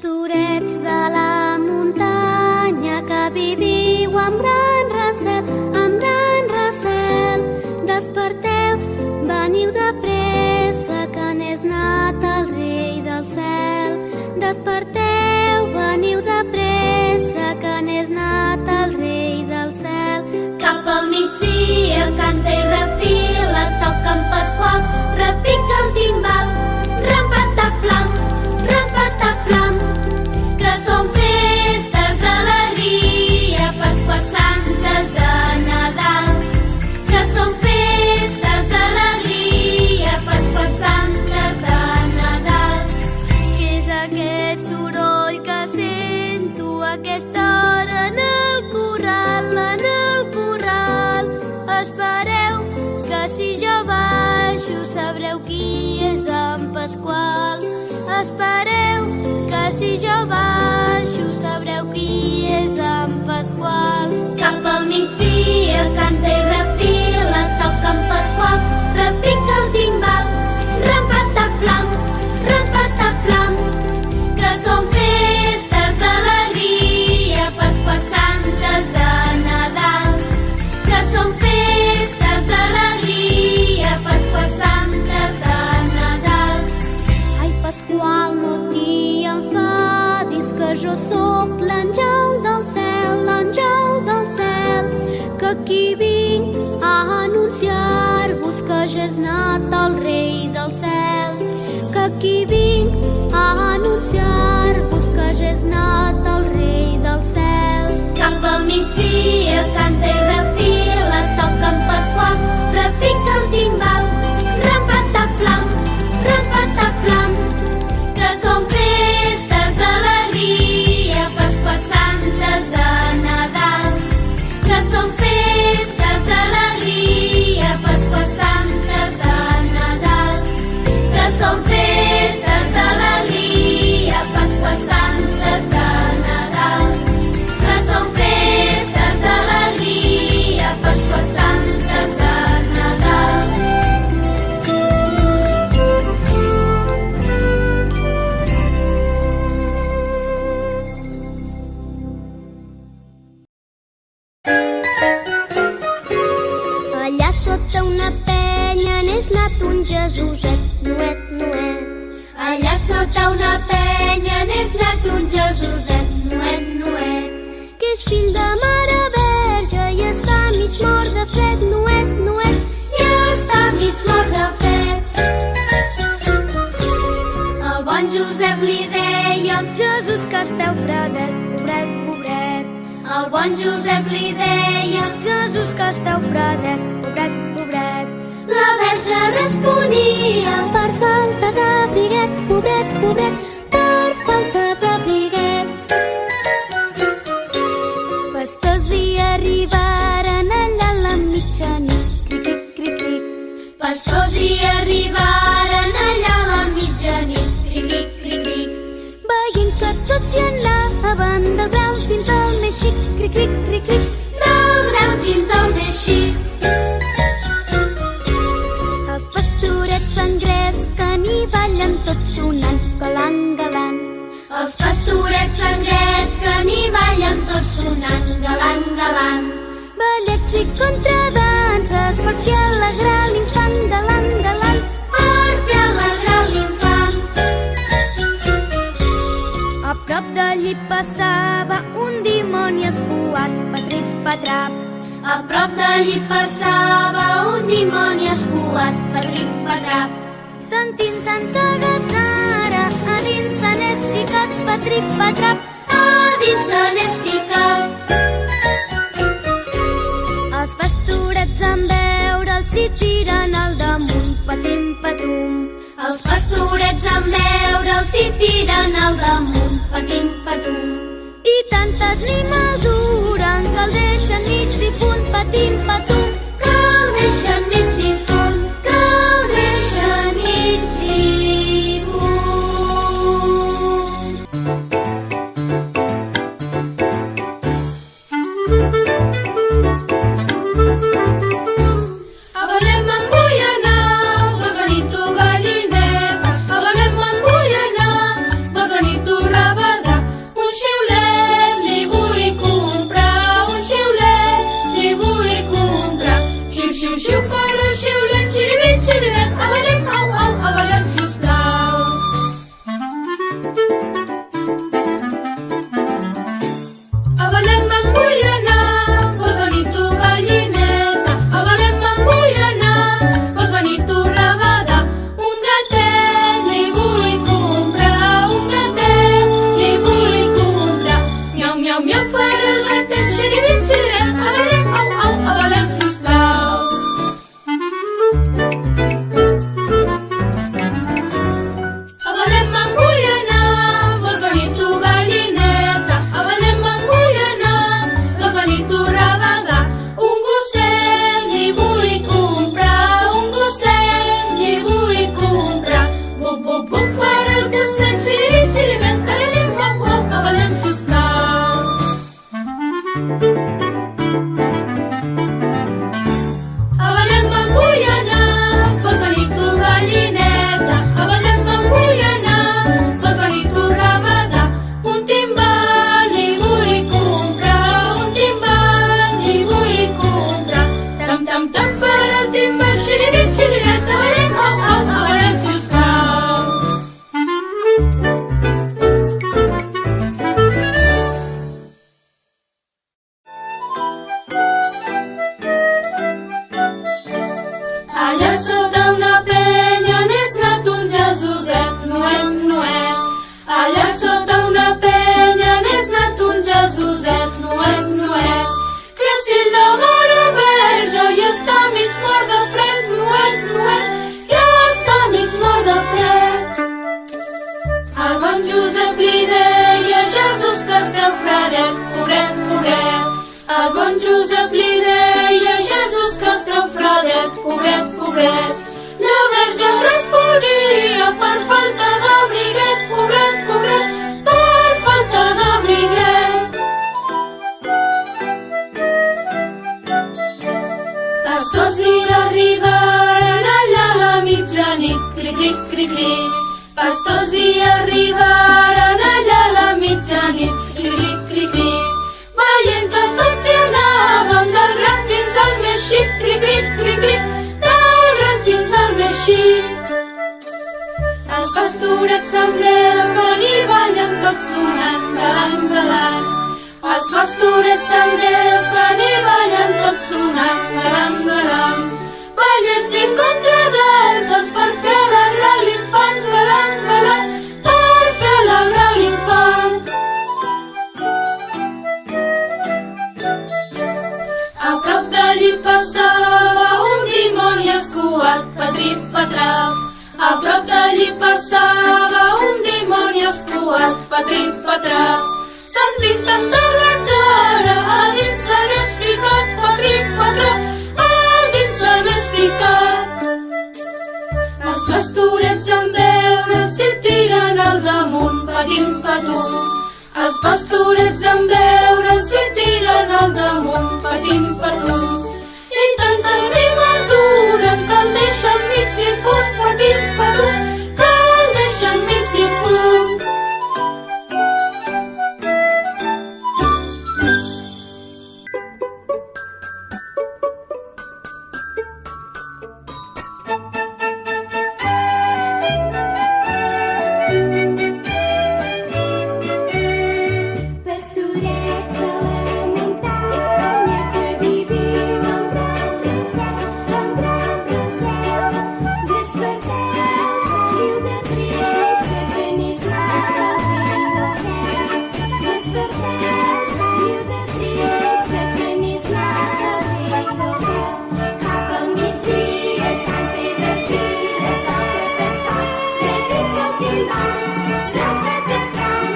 Pastorets de la muntanya que viviu amb gran recel, desperteu, veniu de pressa que n'és nat el rei del cel. Desperteu, veniu de pressa que n'és nat el rei del cel. Cap al migdia canta i refila, toca en Pasqual, repica el timbal, rampataplam, que són festes d'alegria, Pasqua Santes de Nadal. Que són festes d'alegria, Pasqua Santes de Nadal. Què és aquest soroll que sento a aquesta hora en el corral, Espereu que si jo baixo sabreu qui és en Pasqual. Espereu que si jo baixo sabreu qui és en Pasqual. Cap al migdia canta i refila, toca en Pasqual, repica el timbal, rampataplam, que són festes d'alegria, Pasqua Santes de Nadal. Que són festes d'alegria, Pasqua Santes de Nadal. Ai, Pasqual, no t'hi enfadis, que jo sóc l'àngel del cel, que aquí vinc a anunciar-vos que ja és nat el rei del cel. Que aquí vinc a anunciar-vos que ja és nat el rei del cel. Cap al migdia canta i refila, toca en Pasqual, repica el timbal, rampataplam, que són festes d'alegria, Pasqua Santes de Nadal. Que són festes d'alegria, Pasqua Santes de Nadal. Que són festes d'alegria, Pasqua Santes de Nadal. Que són festes d'alegria, Pasqua Santes de Nadal. Allà sota una penya n'és nat un Jesuset, nuet. Allà sota una penya n'és nat un Jesuset, nuet. Que és fill de Mare Verge i està mig mort de fred, nuet. I està mig mort de fred. El bon Josep li deia, Jesús, que esteu fredet, pobret. El bon Josep li deia, Jesús, que esteu fredet, pobret. La Verge responia, per falta d'abriguet, pobret, per falta d'abriguet. Pastors hi arribaren allà a la mitjanit, cric. Pastors hi arribaren allà a la mitjanit, cric. Veient que tots hi anaven del gran fins al més xic, cric. Del gran fins al més xic. Els pastorets s'engresquen i ballen tots sonant, galant. Els pastorets s'engresquen i ballen tots sonant, galant. Ballets i contradanses per fer alegrar l'infant, galant. Per fer alegrar l'infant. A prop d'allí passava un dimoni escuat, patrip-patrap. A prop d'allí passava un dimoni escuat, patrip-patrap. Sentint tanta gatzara, a dins se n'és ficat, patrip-patrap. A dins se n'és ficat. Els pastorets en veure'l s'hi tiren al damunt, patim-patum. Els pastorets en veure'l s'hi tiren al damunt, patim-patum. I tantes li mesuren que el deixen mig difunt, patim-patum. Que el deixen mig difunt, que el deixen mig difunt. A Belém me'n vull anar, vas a nit tu gallineta. A Belém me'n vull anar, vas a nit arribaren allà a la mitjanit, cric, cric, cric. Veient que tots hi anaven, del gran fins al més xic, cric, cric, cric, cric, del gran fins al més xic. Els pastorets sembrers quan hi ballen tots sonant, galant, galant. Els pastorets sembrers quan hi ballen tots sonant, galant, galant. Ballets i contradanses per fer alegrar l'infant, galant, galant, per fer alegrar l'infant. A prop d'allí passava un dimoni escuat, patrip, patrap. A prop d'allí passava un dimoni escuat, patrip, patrap. Sentint tanta gatzara, a dins se n'és ficat, patrip, patrap, a dins se n'és ficat. Els pastorets en veure'l s'hi tiren al damunt, patim, patum. Els pastorets en veure'l s'hi tiren al damunt, patim, patum. I tantes mesures que el deixen mig difunt, patim, patum, que el deixen mig difunt. Pastorets de la muntanya que vivim en gran recel, desperteu, feliu de trist, que se n'esclava el vent del cel. Desperteu, feliu de trist, que se n'esclava el vent del cel. Cap al migdia, canta i refila, toca pescar, repica el timbal, rapatatram,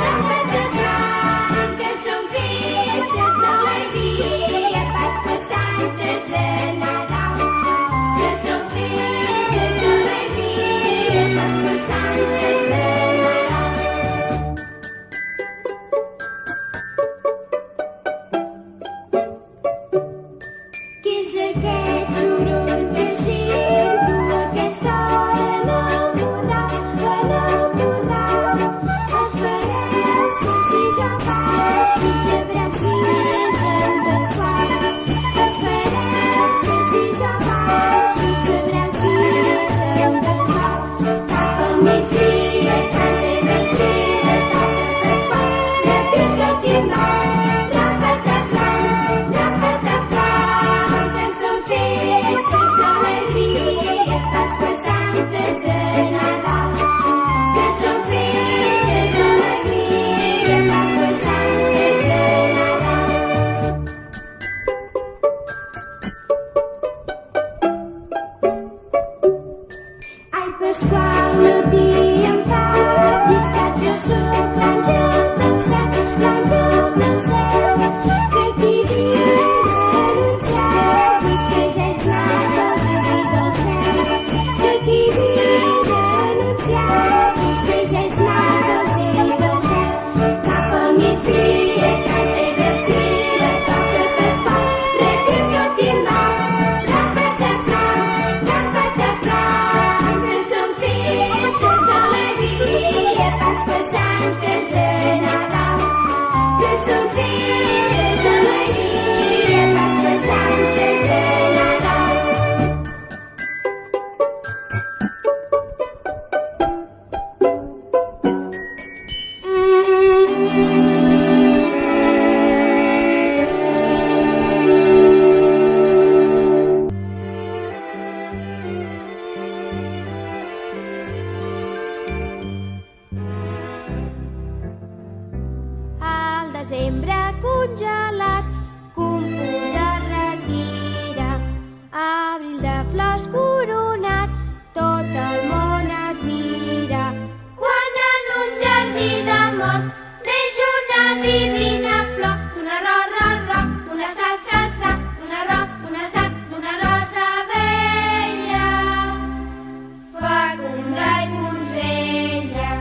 rapatatram, que són festes d'alegria, Pasqües Santes de Nadal. Que són festes d'alegria, Pasqües Santes de Nadal. Què és aquest soroll que sento a aquesta hora en el corral, en el corral? Espereu que si ja baixo sabrem quines hem d'estar. Espereu que si ja baixo sabrem quines hem d'estar. Cap al migdia, canta i refila, toca pescar, repica el timbal, rapatatram, rapatatram, que són festes d'alegria, Pasqües Santes de Nadal. Que són festes d'alegria, Pasqües Santes de Nadal. Ai, Pasqual, no t'hi enfadis, que jo sóc l'àngel del cel, l'àngel del cel, que qui viu anunciat i segeix la veu del cel, que qui viu anunciat i segeix la veu del cel. Cap al migdia, canta i refila, toca pescar, repica el timbal, rapatatram, rapatatram, que són festes d'alegria, Pasqües Santes de Nadal. Que són festes d'alegria, Pasqües Santes de Nadal. Al desembre congelat, confús es retira. Abril de flors coronat, tot el món admira. Quan en un jardí d'amor neix una divina flor, una ro, ro, ro, una sa, sa, sa, una ro, una sa, una rosa bella, fecunda i poncella.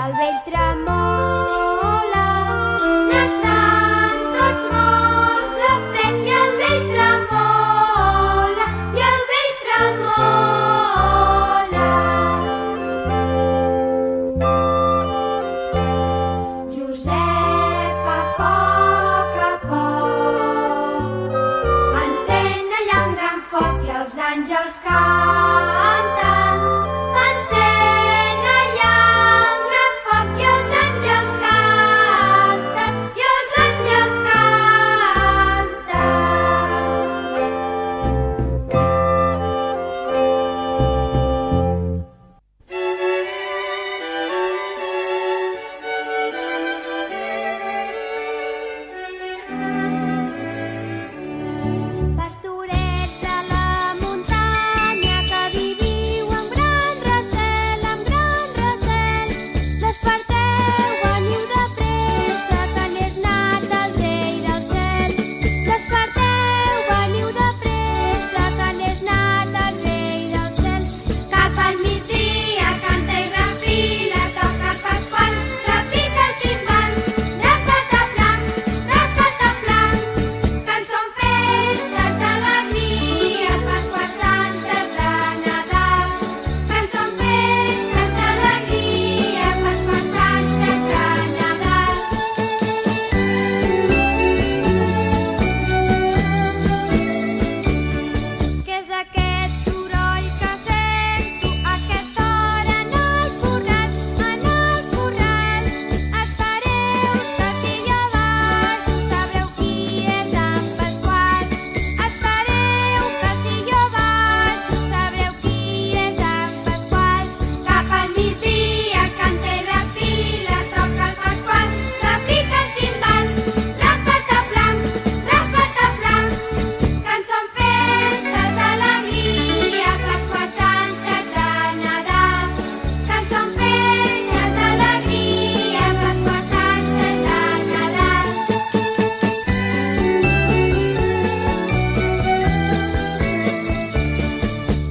el vell tremola. N'estan tots morts de fred i el vell tremola, i el vell tremola. Josep, a poc encén allà un gran foc i els àngels canten. Encén allà un gran foc i els àngels canten, i els àngels canten. Pastorets a la muntanya que viviu amb gran recel, desperteu, veniu de pressa, que n'és nat el rei del cel. Desperteu, veniu de pressa, que n'és nat el rei del cel. Cap al migdia canta i refila, toca el pasqual, repica el timbal, rapatablam, rapatablam. Que són festes d'alegria, Pasqua Santa de Nadal. Que són festes d'alegria, Pasqua Santa de Nadal. Què és aquest soroll que sento a aquesta hora en el corral, en el corral? Espereu que si jo baixo sabreu qui és en Pasqual. Espereu que si jo baixo sabreu qui és en Pasqual. Cap al migdia canta i refila, toca el Pasqual, repica el timbal, rapatablam, rapatablam. Que són festes d'alegria, Pasqua Santa de Nadal. Que són festes d'alegria, Pasqua Santa de Nadal.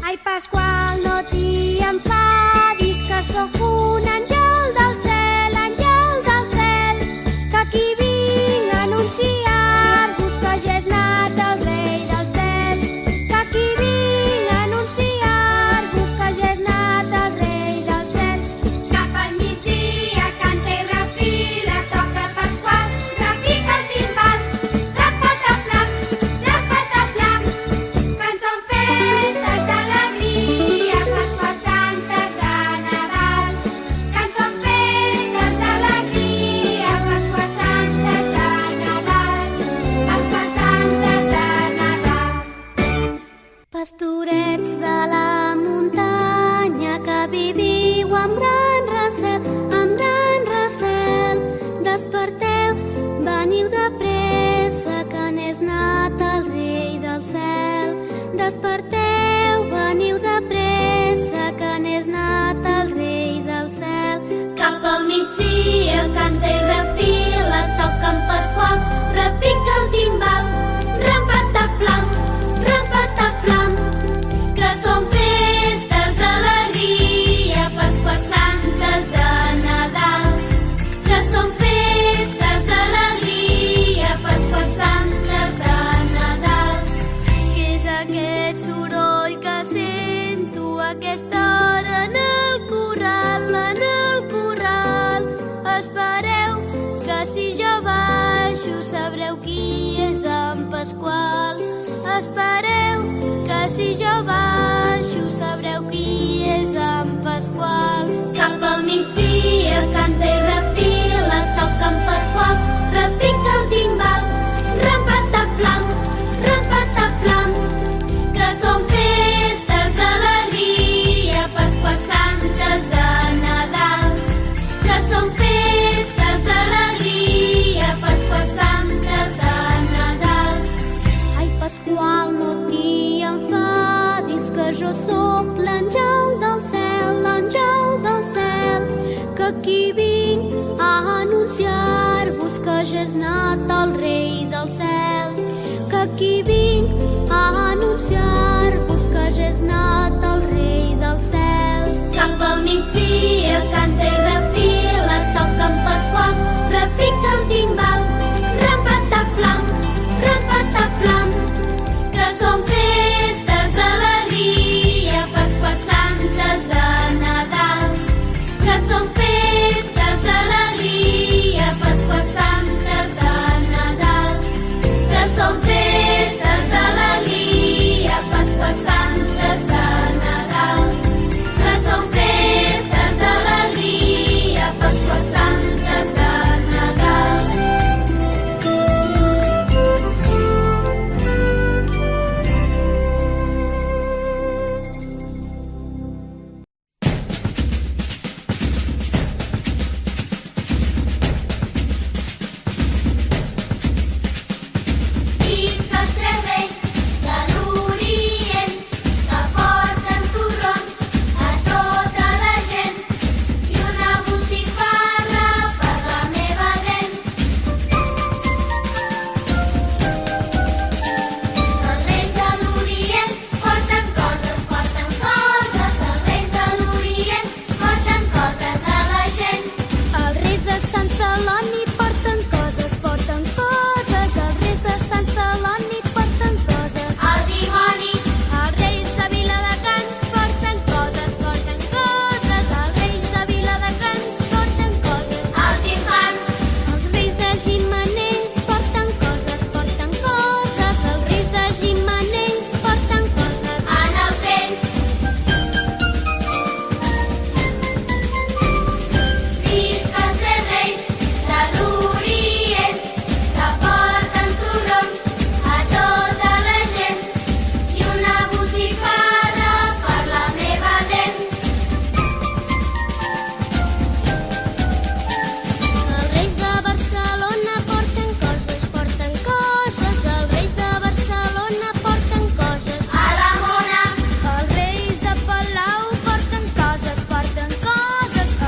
Ai, Pasqual, no t'hi enfadis, que sóc un àngel del cel, que aquí vinc a anunciar-vos que ja és nat el rei del cel. Que aquí vinc a anunciar-vos que ja és nat el rei del cel. Cap al migdia canta i refila, toca el Pasqual, repica el timbal, rapatablam, rapatablam. Que són festes d'alegria, Pasqua Santa de Nadal. Que són festes d'alegria, Pasqua Santa de Nadal. Pasqua Santa de Nadal. Pastorets de la muntanya que viviu amb gran recel, desperteu, veniu de pressa, que n'és nat el rei del cel. Desperteu, veniu de pressa, que n'és nat el rei del cel. Cap al migdia canta i refila, toca en Pasqual, repica el timbal, rapatablam, rapatablam. Que són festes d'alegria, Pasqua Santes de Nadal. Que són festes d'alegria, Pasqua Santes de Nadal. Què és aquest soroll que sento a aquesta hora en el corral, Espereu que si jo baixo sabreu qui és en Pasqual. Espereu que si jo baixo sabreu qui és en Pasqual. Cap al migdia canta i refila, toca en Pasqual, repica el timbal, rapatablam, rapatablam. Que són festes d'alegria, Pasqua Santes de Nadal. Que són festes d'alegria, Pasqua Santes de Nadal. Ai, Pasqual, no t'hi enfadis, que jo sóc l'àngel del cel, que aquí vinc a anunciar-vos que ja és nat el rei del cel. Que aquí vinc a anunciar-vos que ja és nat el rei del cel. Cap al migdia canta i refila, Visca els tres reis de l'Orient, que porten torrons a tota la gent i una botifarra per la meva dent. Els reis de Barcelona porten coses, els reis de Barcelona porten coses. A la Mona! Els reis de Palau porten coses,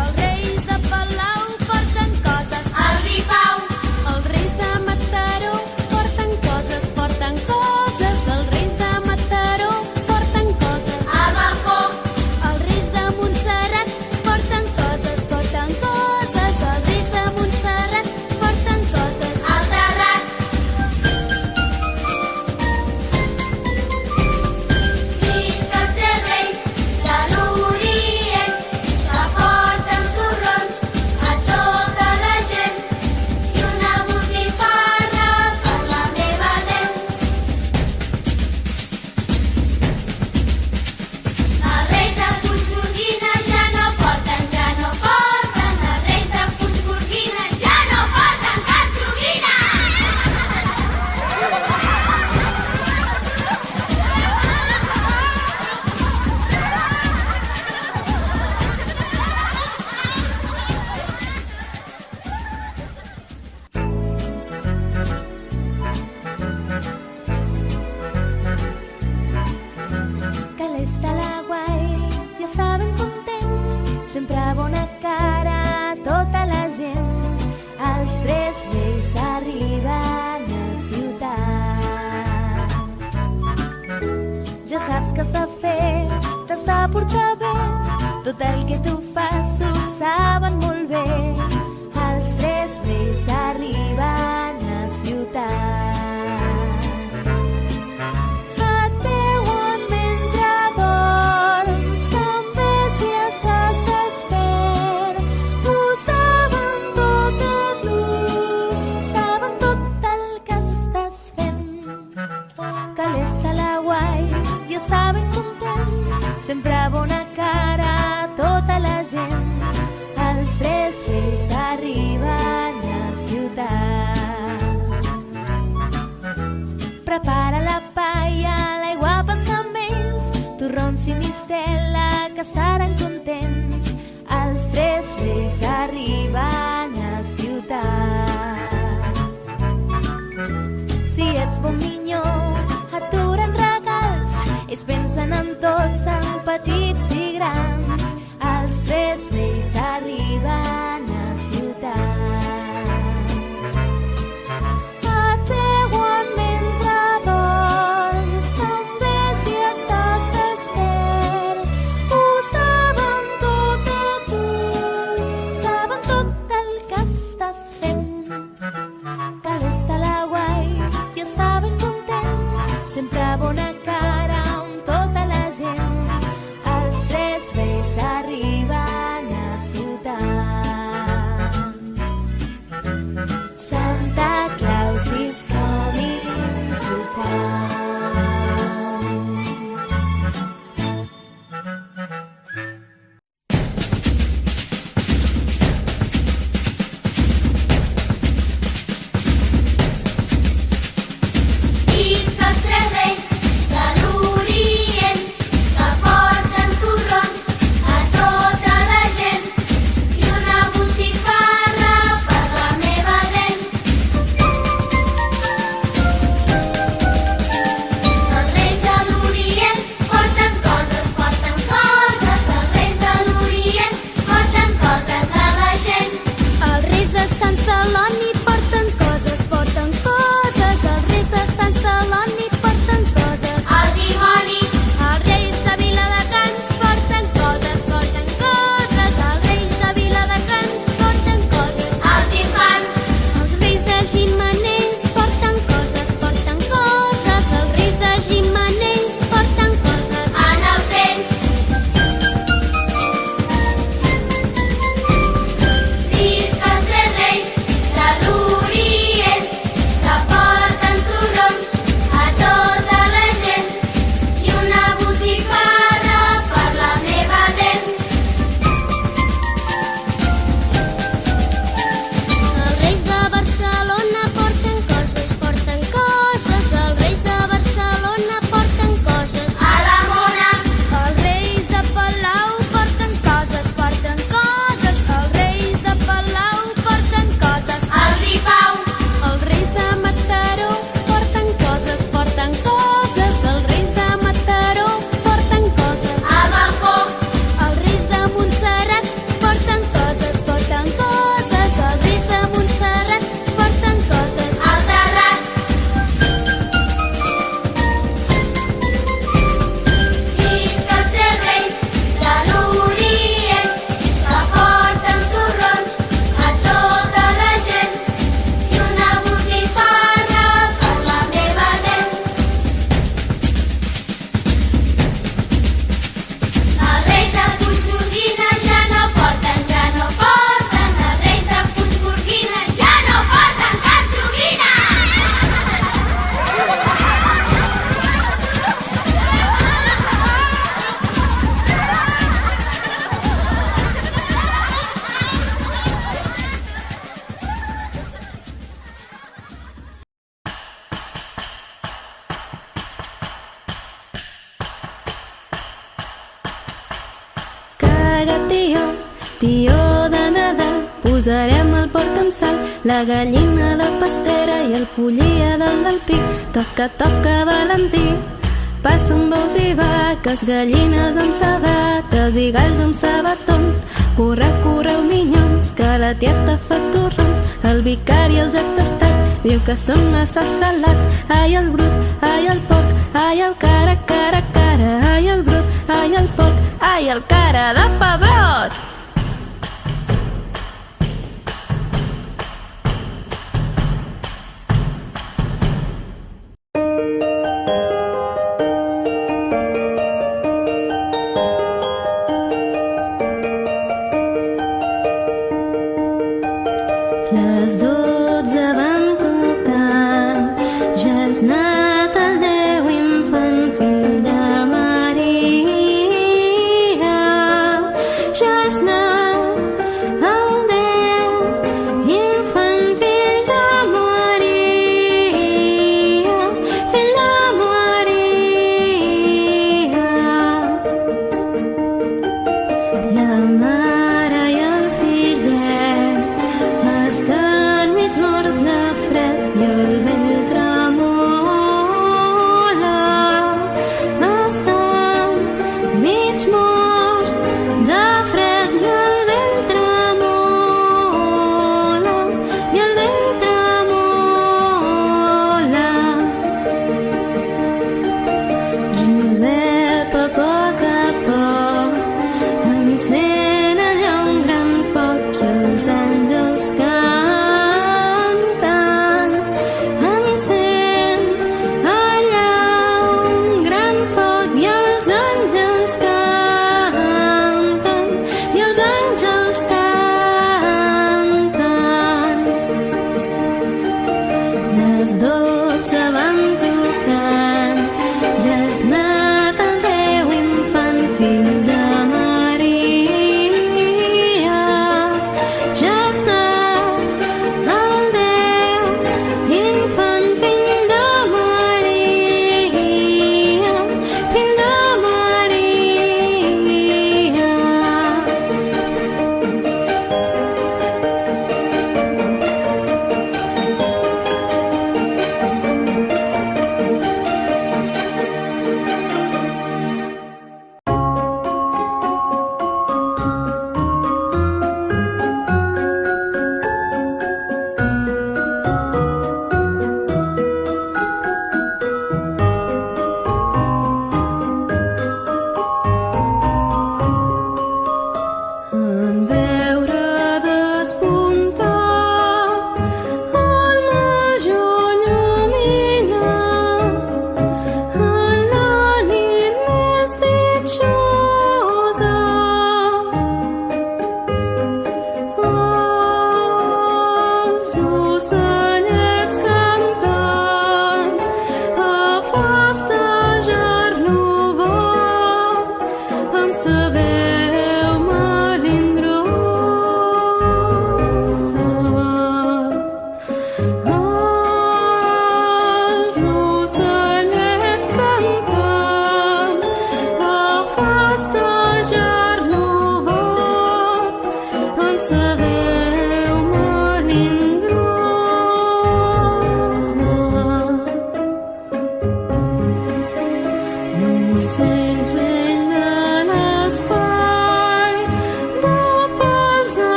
els reis de Palau porten coses. Al Ripau! Els reis de Mataró porten coses, els reis de Mataró porten coses. Al Balcó! Els reis de Montserrat porten coses, els reis de Montserrat porten coses. Al Terrat! Visca els tres reis de l'Orient, que porten torrons a tota la gent i una botifarra per la meva dent. Els reis de Puigorguina ja no porten, els reis de Puigorguina ja no porten cap joguina. Calés de la guai i està ben content, sempre bona cara a tota la gent. Els tres reis arriben a ciutat. Ja saps que has de fer, t'has de portar bé, tot el que tu fas ho saben molt bé. Els tres reis arriben a ciutat. Et veuen mentre dorms, també si estàs despert. Ho saben tot de tu, saben tot el que estàs fent. Calés de la guai i està ben content, sempre bona cara a tota la gent. Els tres reis arriben a ciutat. Prepara la paella, l'aigua pels camells, torrons i mistela, que estaran contents. Els tres reis arriben a ciutat. Si ets bon minyó, aturen regals, ells pensen en tots, en petits i grans. Els tres reis arriben a ciutat. Et veuen mentre dorms, també si estàs despert. Ho saben tot de tu, saben tot el que estàs fent. Calés de la guai i està ben content, sempre bona cara amb tota la gent. Els tres reis Posarem el porc amb sal, la gallina a la pastera i el pollí a dalt del pi. Toca, toca, Valentí. Passen bous i vaques, gallines amb sabates i galls amb sabatons. Correu, correu, minyons, que la tieta fa torrons. El vicari els ha tastat, diu que són massa salats. Ai, el brut, ai, el porc, ai, el cara, cara, cara. Ai, el brut, ai, el porc, ai, el cara de pebrot. Les 12 van tocant, ja has anat el Déu infant, fill de Maria. Ja has anat el Déu infant, fill de Maria, fill de Maria. La mare i el fillet estan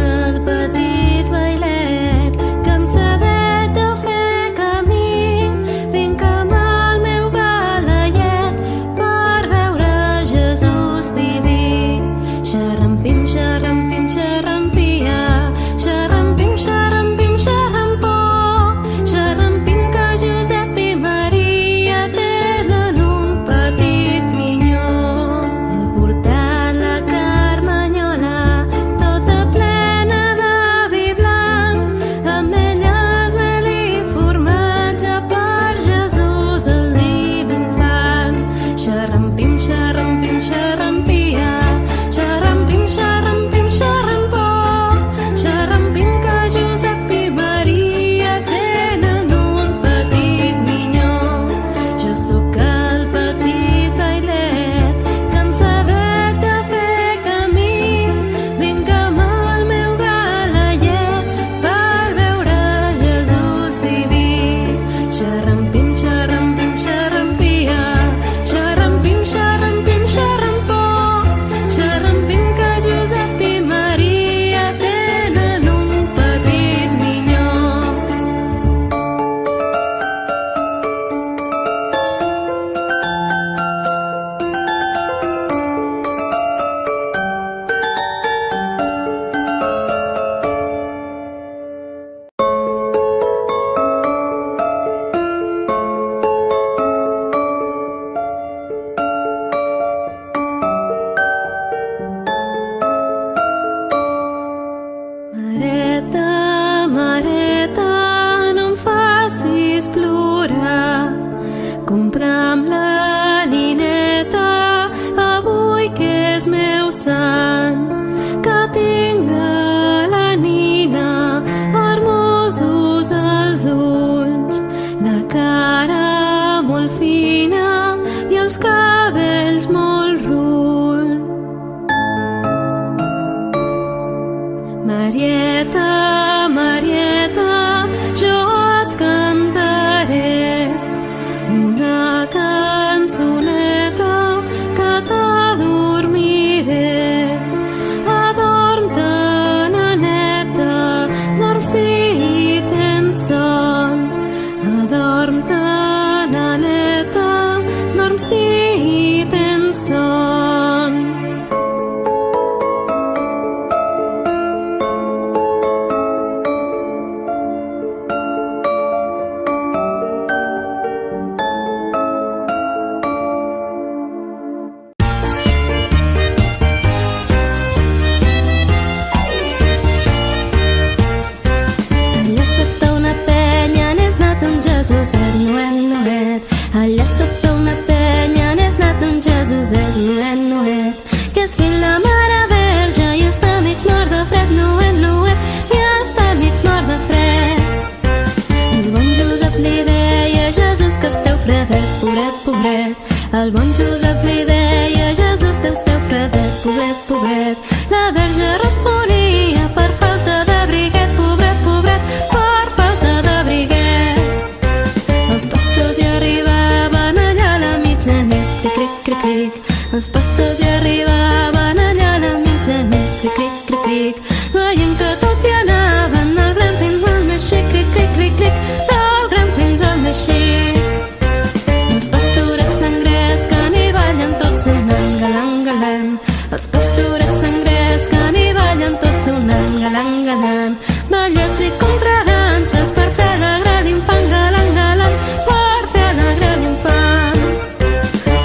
el petit bailet cansadet de fer camí. Vinc amb el meu galallet per veure Jesús diví. Xarrampim, xarrampim, xarrampia, xarrampim, xarrampim, xarrampó. Xarrampim que Josep i Maria tenen un petit minyó. He portat la carmanyola tota plena de vi blanc, amb elles mel i formatge per Jesús el divin infant. Xarrampim, xarrampim, xarrampia, xarrampim, xarrampim, xarrampó. Xarrampim que Josep i Maria tenen un petit minyó. Jo sóc el petit bailet cansadet de fer camí. Vinc amb el meu galallet per veure Jesús diví. Xarrampim, xarrampim, xarrampia, xarrampim, xarrampim, xarrampó. Xarrampim que Josep i Maria tenen un petit minyó. Mareta, mareta, no em facis plorar. Compra'm la nineta avui que és meu sant. Que tinga la nina hermosos els ulls, la cara molt fina i els cabells molt rull. Marieta, Marieta, jo et cantaré una cançoneta que t'adormiré. Adorm-te, neneta, dorm si tens son. Adorm-te, neneta, dorm si tens son. Allà sota una penya n'és nat un Jesuset, nuet, nuet. Allà sota una penya n'és nat un Jesuset, nuet, nuet. Que és fill de Mare Verge i està mig mort de fred, nuet, nuet. I està mig mort de fred. El bon Josep li deia a Jesús que esteu fredet, pobret, pobret. El bon Josep li deia a Jesús que esteu fredet, pobret, pobret. La Verge responia per falta d'abriguet, pobret, pobret, per falta d'abriguet. Els pastors hi arribaven allà a la mitjanit, cric, cric, cric, cric. Els pastors hi arribaven allà a la mitjanit, cric, cric, cric, cric. Veient que tots hi anaven, del gran fins al més xic, cric, cric, cric, cric, del gran fins al més xic. Els pastorets sangrets que n'hi ballen tots sonant galant, galant. Els pastorets sangrets que n'hi ballen tots sonant galant, galant. Ballets i contradanses per fer alegrar l'infant, galant, galant, per fer alegrar l'infant.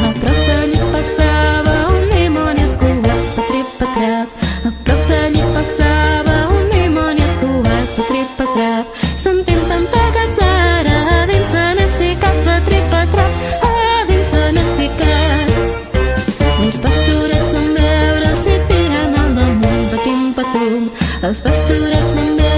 A prop d'allí passava un dimoni escuat, patrip, patrap. A prop d'allí passava un dimoni escuat, patrip, patrap. Sentint tanta catzara, a dins se n'és ficat, patrip, patrap, a dins se n'és ficat. Els pastorets en veure'l s'hi tiren al damunt, patim, patum. Els pastorets en veure'l